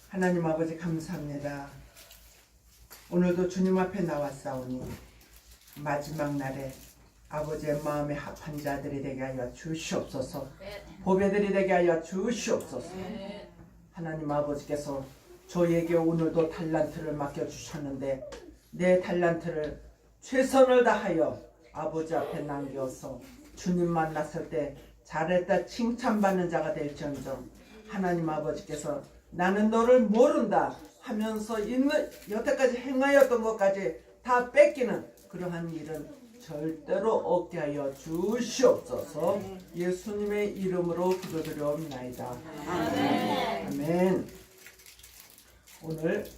하나님 아버지 감사합니다. 오늘도 주님 앞에 나왔사오니 마지막 날에 아버지의 마음에 합한 자들이 되게 하여 주시옵소서. 보배들이 되게 하여 주시옵소서. 하나님 아버지께서 저에게 오늘도 달란트를 맡겨주셨는데 내 달란트를 최선을 다하여 아버지 앞에 남겨서 주님 만났을 때 잘했다 칭찬받는 자가 될지언정 하나님 아버지께서 나는 너를 모른다 하면서 있는 여태까지 행하였던 것까지 다 뺏기는 그러한 일은 절대로 없게 하여 주시옵소서. 예수님의 이름으로 기도드려옵나이다. 아멘. 아멘. 오늘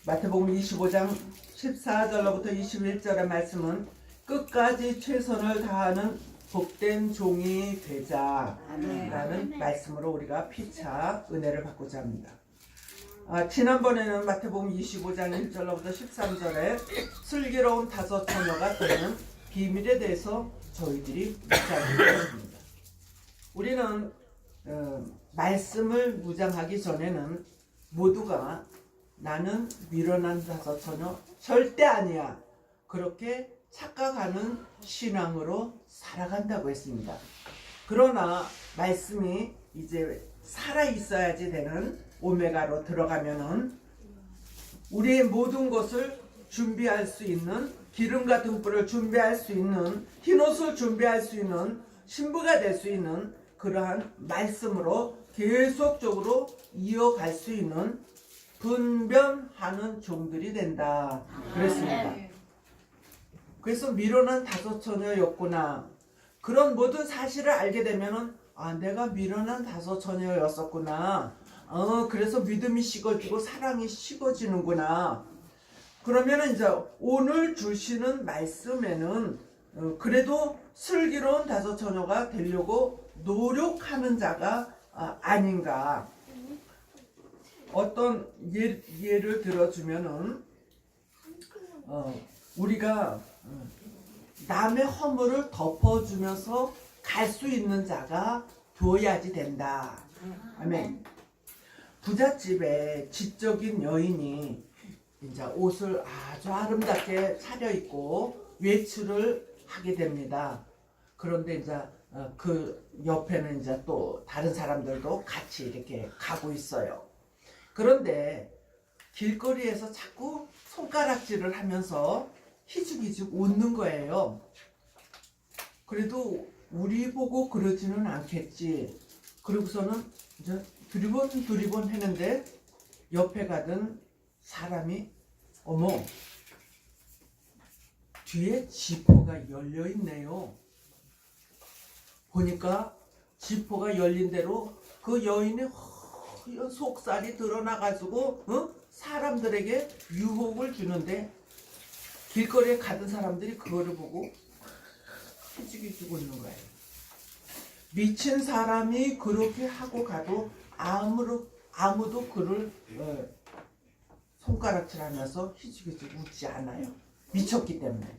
마태복음 25장 14절로부터 21절의 말씀은 끝까지 최선을 다하는 복된 종이 되자라는 말씀으로 우리가 피차 은혜를 받고자 합니다. 지난번에는 마태복음 25장 1절로부터 13절에 슬기로운 다섯 처녀가 되는 비밀에 대해서 저희들이 묵상했습니다. 우리는 말씀을 묵상하기 전에는 모두가 나는 미련한 다섯 처녀 절대 아니야 그렇게 착각하는 신앙으로 살아간다고 했습니다. 그러나 말씀이 이제 살아있어야지 되는 오메가로 들어가면은 우리의 모든 것을 준비할 수 있는 기름 같은 뿔을 준비할 수 있는 흰옷을 준비할 수 있는 신부가 될 수 있는 그러한 말씀으로 계속적으로 이어갈 수 있는 분별하는 종들이 된다 그랬습니다. 그래서 미련한 다섯 처녀였구나 그런 모든 사실을 알게 되면은 내가 미련한 다섯 처녀였었구나 그래서 믿음이 식어지고 사랑이 식어지는구나. 그러면은 이제 오늘 주시는 말씀에는 그래도 슬기로운 다섯 처녀가 되려고 노력하는 자가 아닌가. 어떤 예를 들어주면은 우리가 남의 허물을 덮어주면서 갈 수 있는 자가 되어야지 된다. 아멘. 부잣집에 지적인 여인이 이제 옷을 아주 아름답게 차려입고 외출을 하게 됩니다. 그런데 이제 그 옆에는 이제 또 다른 사람들도 같이 이렇게 가고 있어요. 그런데 길거리에서 자꾸 손가락질을 하면서 희죽희죽 웃는 거예요. 그래도 우리 보고 그러지는 않겠지. 그러고서는 이제 두리번 했는데 옆에 가던 사람이 어머 뒤에 지퍼가 열려있네요. 보니까 지퍼가 열린 대로 그 여인의 허연 속살이 드러나가지고 사람들에게 유혹을 주는데 길거리에 가던 사람들이 그거를 보고 희죽희죽 웃는 거예요. 미친 사람이 그렇게 하고 가도 아무도 그를 손가락질하면서 희죽희죽 웃지 않아요. 미쳤기 때문에.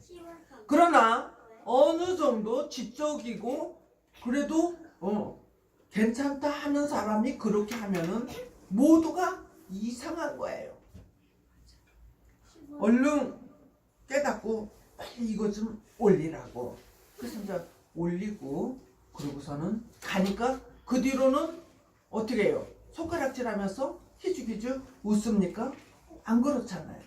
그러나 어느 정도 지적이고 그래도 괜찮다 하는 사람이 그렇게 하면은 모두가 이상한 거예요. 얼른 깨닫고 빨리 이거 좀 올리라고. 그래서 이제 올리고 그러고서는 가니까 그 뒤로는 어떻게 해요? 손가락질 하면서 희죽희죽 웃습니까? 안 그렇잖아요.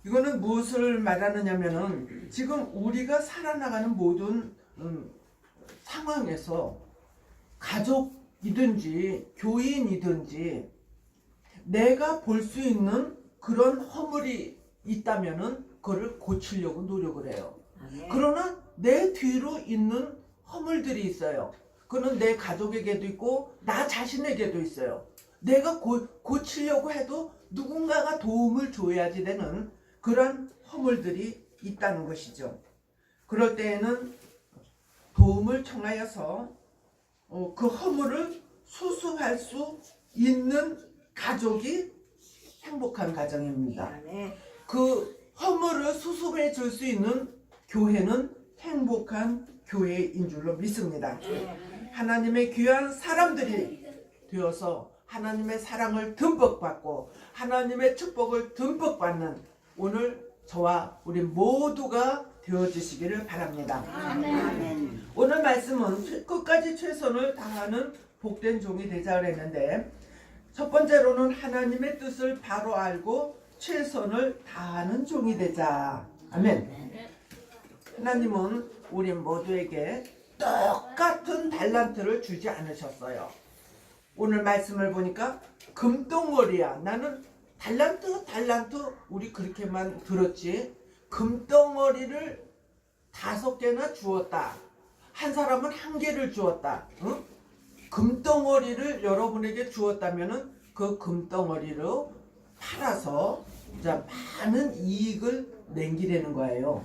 이거는 무엇을 말하느냐면은 지금 우리가 살아나가는 모든 상황에서 가족이든지 교인이든지 내가 볼 수 있는 그런 허물이 있다면은 그거를 고치려고 노력을 해요. 그러나 내 뒤로 있는 허물들이 있어요. 그는 내 가족에게도 있고 나 자신에게도 있어요. 내가 고치려고 해도 누군가가 도움을 줘야지 되는 그런 허물들이 있다는 것이죠. 그럴 때에는 도움을 청하여서 그 허물을 수습할 수 있는 가족이 행복한 가정입니다. 그 허물을 수습해 줄 수 있는 교회는 행복한 교회인 줄로 믿습니다. 하나님의 귀한 사람들이 되어서 하나님의 사랑을 듬뿍 받고 하나님의 축복을 듬뿍 받는 오늘 저와 우리 모두가 되어주시기를 바랍니다. 아멘. 오늘 말씀은 끝까지 최선을 다하는 복된 종이 되자 그랬는데, 첫 번째로는 하나님의 뜻을 바로 알고 최선을 다하는 종이 되자. 아멘. 하나님은 우리 모두에게 똑같은 달란트를 주지 않으셨어요. 오늘 말씀을 보니까 금덩어리야. 나는 달란트 우리 그렇게만 들었지, 금덩어리를 5개나 주었다. 한 사람은 1개를 주었다. 응? 금덩어리를 여러분에게 주었다면은 그 금덩어리로 팔아서 이제 많은 이익을 남기려는 거예요.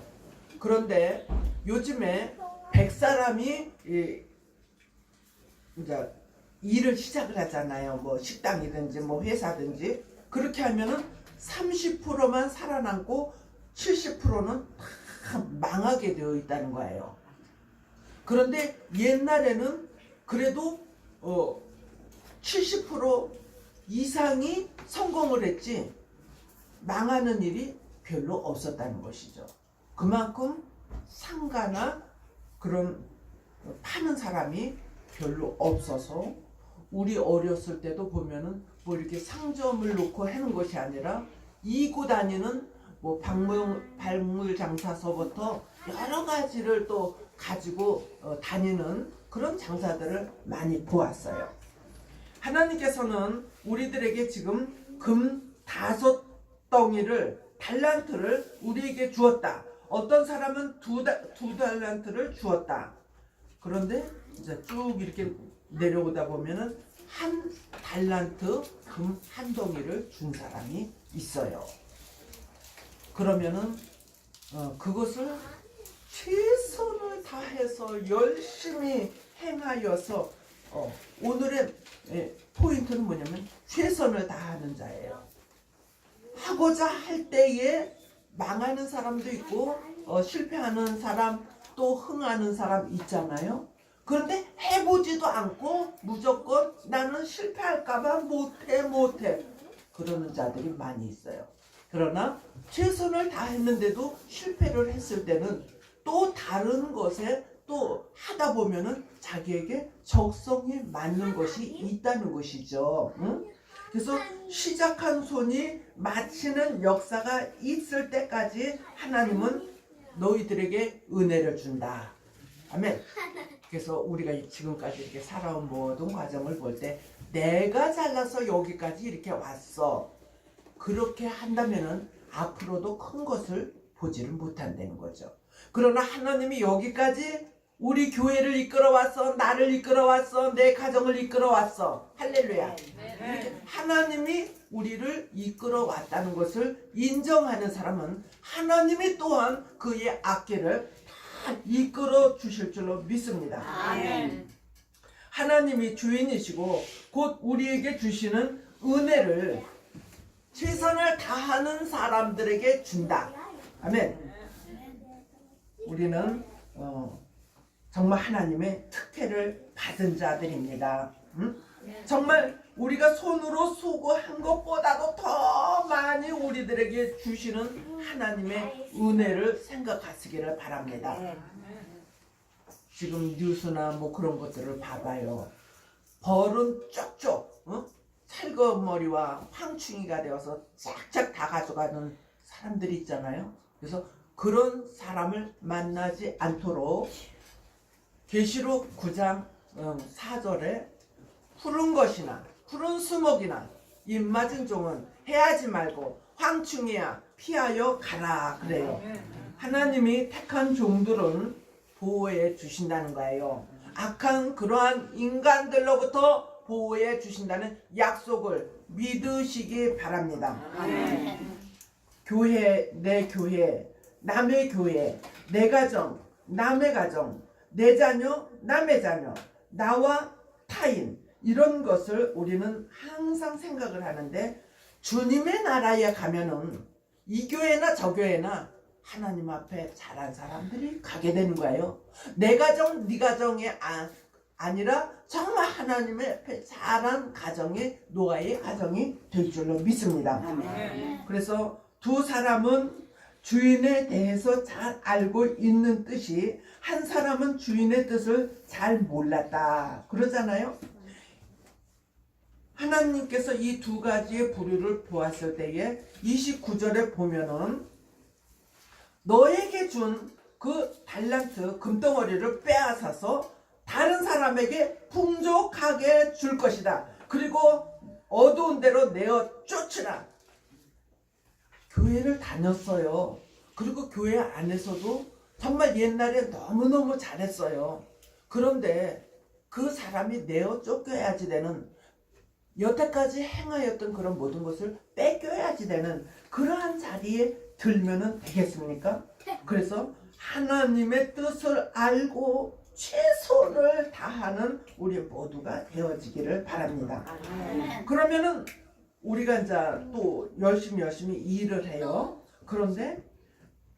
그런데 요즘에 100사람이 이제 일을 시작을 하잖아요. 뭐 식당이든지 뭐 회사든지. 그렇게 하면은 30%만 살아남고 70%는 다 망하게 되어 있다는 거예요. 그런데 옛날에는 그래도 70% 이상이 성공을 했지 망하는 일이 별로 없었다는 것이죠. 그만큼 상가나 그런 파는 사람이 별로 없어서 우리 어렸을 때도 보면은 뭐 이렇게 상점을 놓고 하는 것이 아니라 이고 다니는 뭐 박물 장사서부터 여러 가지를 또 가지고 다니는 그런 장사들을 많이 보았어요. 하나님께서는 우리들에게 지금 금 5덩이를 달란트를 우리에게 주었다. 어떤 사람은 두 달란트를 주었다. 그런데 이제 쭉 이렇게 내려오다 보면은 한 달란트 금 1덩이를 준 사람이 있어요. 그러면은 그것을 최선을 다해서 열심히 행하여서 오늘의 포인트는 뭐냐면 최선을 다하는 자예요. 하고자 할 때에 망하는 사람도 있고 실패하는 사람 또 흥하는 사람 있잖아요. 그런데 해보지도 않고 무조건 나는 실패할까봐 못해 그러는 자들이 많이 있어요. 그러나 최선을 다했는데도 실패를 했을 때는 또 다른 것에 또 하다 보면은 자기에게 적성이 맞는 것이 있다는 것이죠. 응? 그래서 시작한 손이 마치는 역사가 있을 때까지 하나님은 너희들에게 은혜를 준다. 아멘. 그래서 우리가 지금까지 이렇게 살아온 모든 과정을 볼 때 내가 잘나서 여기까지 이렇게 왔어. 그렇게 한다면은 앞으로도 큰 것을 보지를 못한다는 거죠. 그러나 하나님이 여기까지 우리 교회를 이끌어왔어, 나를 이끌어왔어, 내 가정을 이끌어왔어. 할렐루야. 하나님이 우리를 이끌어왔다는 것을 인정하는 사람은 하나님이 또한 그의 악기를 다 이끌어 주실 줄로 믿습니다. 아멘. 하나님이 주인이시고 곧 우리에게 주시는 은혜를 최선을 다하는 사람들에게 준다. 아멘. 우리는 정말 하나님의 특혜를 받은 자들입니다. 정말 우리가 손으로 수고한 것보다도 더 많이 우리들에게 주시는 하나님의 은혜를 생각하시기를 바랍니다. 지금 뉴스나 뭐 그런 것들을 봐봐요. 벌은 쪽쪽 찰거머리와 황충이가 되어서 쫙쫙 다 가져가는 사람들이 있잖아요. 그래서 그런 사람을 만나지 않도록 계시록 9장 4절에 푸른 것이나 푸른 수목이나 입맞은 종은 해하지 말고 황충이야 피하여 가라 그래요. 하나님이 택한 종들은 보호해 주신다는 거예요. 악한 그러한 인간들로부터 보호해 주신다는 약속을 믿으시기 바랍니다. 교회, 내 교회, 남의 교회, 내 가정, 남의 가정, 내 자녀, 남의 자녀, 나와 타인, 이런 것을 우리는 항상 생각을 하는데 주님의 나라에 가면은 이 교회나 저 교회나 하나님 앞에 잘한 사람들이 가게 되는 거예요. 내 가정, 네 가정에 아니라 정말 하나님의 앞에 잘한 가정이 노아의 가정이 될 줄로 믿습니다. 아멘. 그래서 두 사람은 주인에 대해서 잘 알고 있는 뜻이 한 사람은 주인의 뜻을 잘 몰랐다 그러잖아요. 하나님께서 이 두 가지의 부류를 보았을 때에 29절에 보면은 너에게 준 그 달란트 금덩어리를 빼앗아서 다른 사람에게 풍족하게 줄 것이다. 그리고 어두운 데로 내어 쫓으라. 교회를 다녔어요. 그리고 교회 안에서도 정말 옛날에 너무너무 잘했어요. 그런데 그 사람이 내어 쫓겨야지 되는, 여태까지 행하였던 그런 모든 것을 뺏겨야지 되는 그러한 자리에 들면은 되겠습니까? 그래서 하나님의 뜻을 알고 최선을 다하는 우리 모두가 되어지기를 바랍니다. 그러면은 우리가 이제 또 열심히 일을 해요. 그런데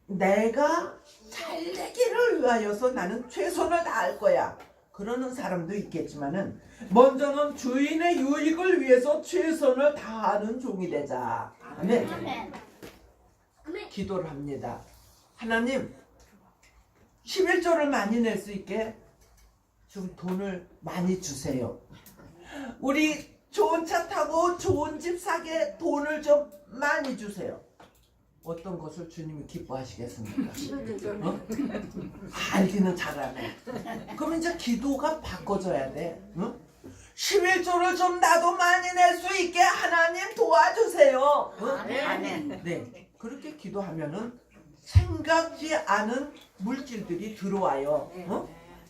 내가 잘 되기를 위하여서 나는 최선을 다할 거야. 그러는 사람도 있겠지만은 먼저는 주인의 유익을 위해서 최선을 다하는 종이 되자. 아멘. 기도를 합니다. 하나님, 11조를 많이 낼 수 있게 좀 돈을 많이 주세요. 우리 좋은 차 타고 좋은 집 사게 돈을 좀 많이 주세요. 어떤 것을 주님이 기뻐하시겠습니까? 어? 알기는 잘하네. 그럼 이제 기도가 바꿔져야 돼. 응? 11조를 좀 나도 많이 낼 수 있게 하나님 도와주세요. 응? 아멘. 네, 그렇게 기도하면은 생각지 않은 물질들이 들어와요. 어?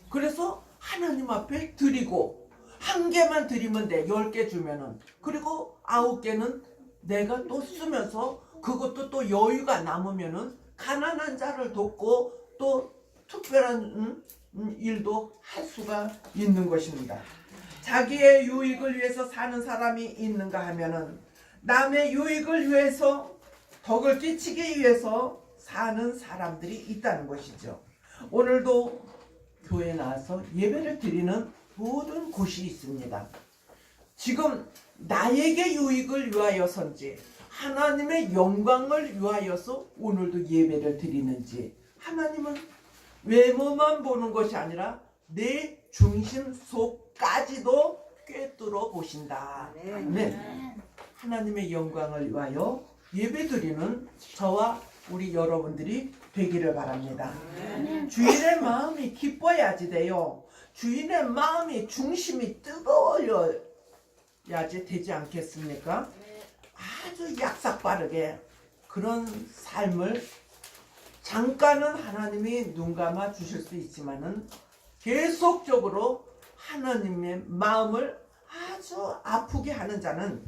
그래서 하나님 앞에 드리고, 한 개만 드리면 돼. 10개 주면은. 그리고 9개는 내가 또 쓰면서 그것도 또 여유가 남으면은 가난한 자를 돕고 또 특별한 일도 할 수가 있는 것입니다. 자기의 유익을 위해서 사는 사람이 있는가 하면은 남의 유익을 위해서, 덕을 끼치기 위해서 사는 사람들이 있다는 것이죠. 오늘도 교회에 나와서 예배를 드리는 모든 곳이 있습니다. 지금 나에게 유익을 위하여선지 하나님의 영광을 위하여서 오늘도 예배를 드리는지, 하나님은 외모만 보는 것이 아니라 내 중심 속까지도 꿰뚫어 보신다. 아멘. 하나님의 영광을 위하여 예배 드리는 저와 우리 여러분들이 되기를 바랍니다. 주인의 마음이 기뻐야지 돼요. 주인의 마음이, 중심이 뜨거워야지 되지 않겠습니까? 아주 약삭빠르게 그런 삶을 잠깐은 하나님이 눈 감아 주실 수 있지만은 계속적으로 하나님의 마음을 아주 아프게 하는 자는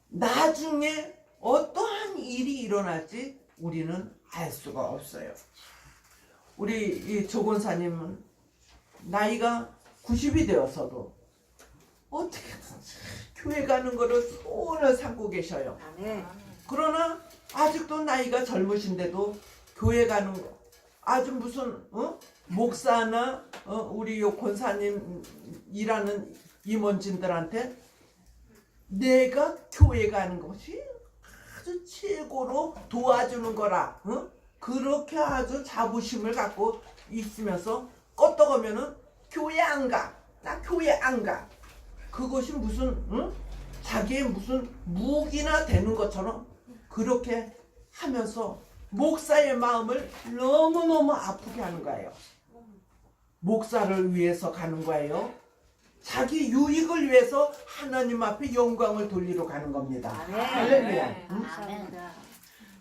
나중에 어떠한 일이 일어날지 우리는 알 수가 없어요. 우리 이 조건사님은 나이가 90이 되어서도 어떻게든 교회 가는 거를 손을 삼고 계셔요. 그러나 아직도 나이가 젊으신데도 교회 가는 거, 아주 무슨 목사나 우리 요 권사님 일하는 임원진들한테 내가 교회 가는 것이 아주 최고로 도와주는 거라, 그렇게 아주 자부심을 갖고 있으면서 껐떡하면은 교회 안 가, 나 교회 안 가. 그것이 무슨 자기의 무슨 무기나 되는 것처럼 그렇게 하면서 목사의 마음을 너무너무 아프게 하는 거예요. 목사를 위해서 가는 거예요. 자기 유익을 위해서 하나님 앞에 영광을 돌리러 가는 겁니다. 할렐루야.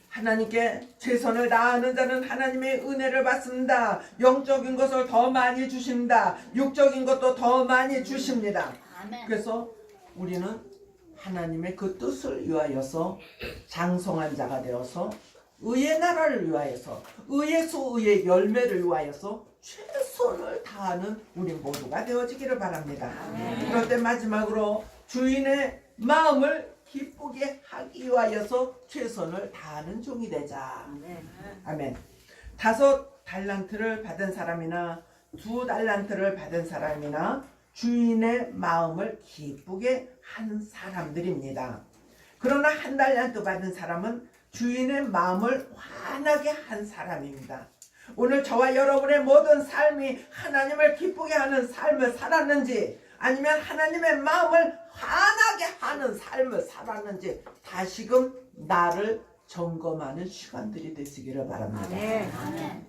하나님께 최선을 다하는 자는 하나님의 은혜를 받습니다. 영적인 것을 더 많이 주십니다. 육적인 것도 더 많이 주십니다. 그래서 우리는 하나님의 그 뜻을 위하여서 장성한 자가 되어서 의의 나라를 위하여서, 의의 수, 의의 열매를 위하여서 최선을 다하는 우리 모두가 되어지기를 바랍니다. 그럴 때 마지막으로 주인의 마음을 기쁘게 하기 위하여서 최선을 다하는 종이 되자. 아멘. 5 달란트를 받은 사람이나 2달란트를 받은 사람이나 주인의 마음을 기쁘게 한 사람들입니다. 그러나 1달란트 받은 사람은 주인의 마음을 환하게 한 사람입니다. 오늘 저와 여러분의 모든 삶이 하나님을 기쁘게 하는 삶을 살았는지, 아니면 하나님의 마음을 환하게 하는 삶을 살았는지 다시금 나를 점검하는 시간들이 되시기를 바랍니다. 아멘.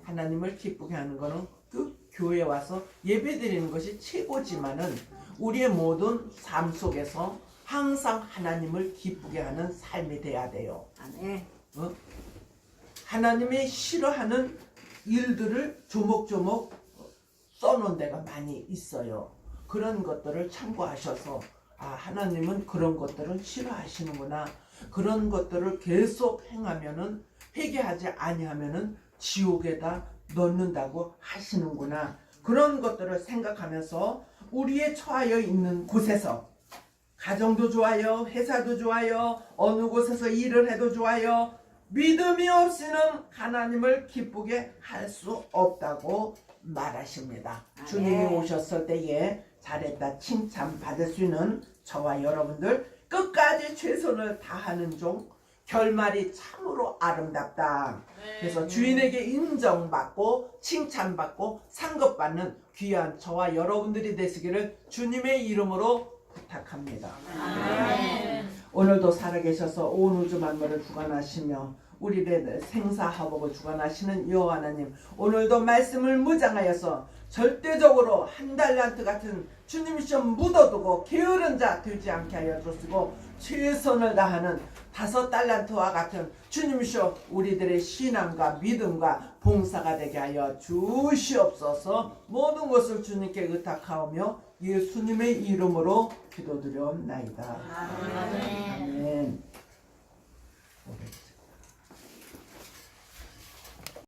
하나님을 기쁘게 하는 것은 그 교회에 와서 예배드리는 것이 최고지만은 우리의 모든 삶 속에서 항상 하나님을 기쁘게 하는 삶이 돼야 돼요. 아멘. 하나님이 싫어하는 일들을 조목조목 써놓은 데가 많이 있어요. 그런 것들을 참고하셔서 하나님은 그런 것들을 싫어하시는구나. 그런 것들을 계속 행하면은, 회개하지 아니하면은 지옥에다 넣는다고 하시는구나. 그런 것들을 생각하면서 우리의 처하여 있는 곳에서, 가정도 좋아요, 회사도 좋아요, 어느 곳에서 일을 해도 좋아요, 믿음이 없이는 하나님을 기쁘게 할 수 없다고 말하십니다. 주님이 오셨을 때에 잘했다 칭찬받을 수 있는 저와 여러분들, 끝까지 최선을 다하는 종, 결말이 참으로 아름답다. 그래서 주인에게 인정받고 칭찬받고 상급받는 귀한 저와 여러분들이 되시기를 주님의 이름으로 부탁합니다. 오늘도 살아계셔서 온 우주 만물을 주관하시며 우리의 생사화복을 주관하시는 여호와 하나님, 오늘도 말씀을 무장하여서 절대적으로 1달란트 같은 주님 시험 묻어두고 게으른 자 되지 않게 하여 주시고, 최선을 다하는 5달란트와 같은 주님 시험 우리들의 신앙과 믿음과 봉사가 되게 하여 주시옵소서. 모든 것을 주님께 의탁하오며 예수님의 이름으로 기도드려옵나이다.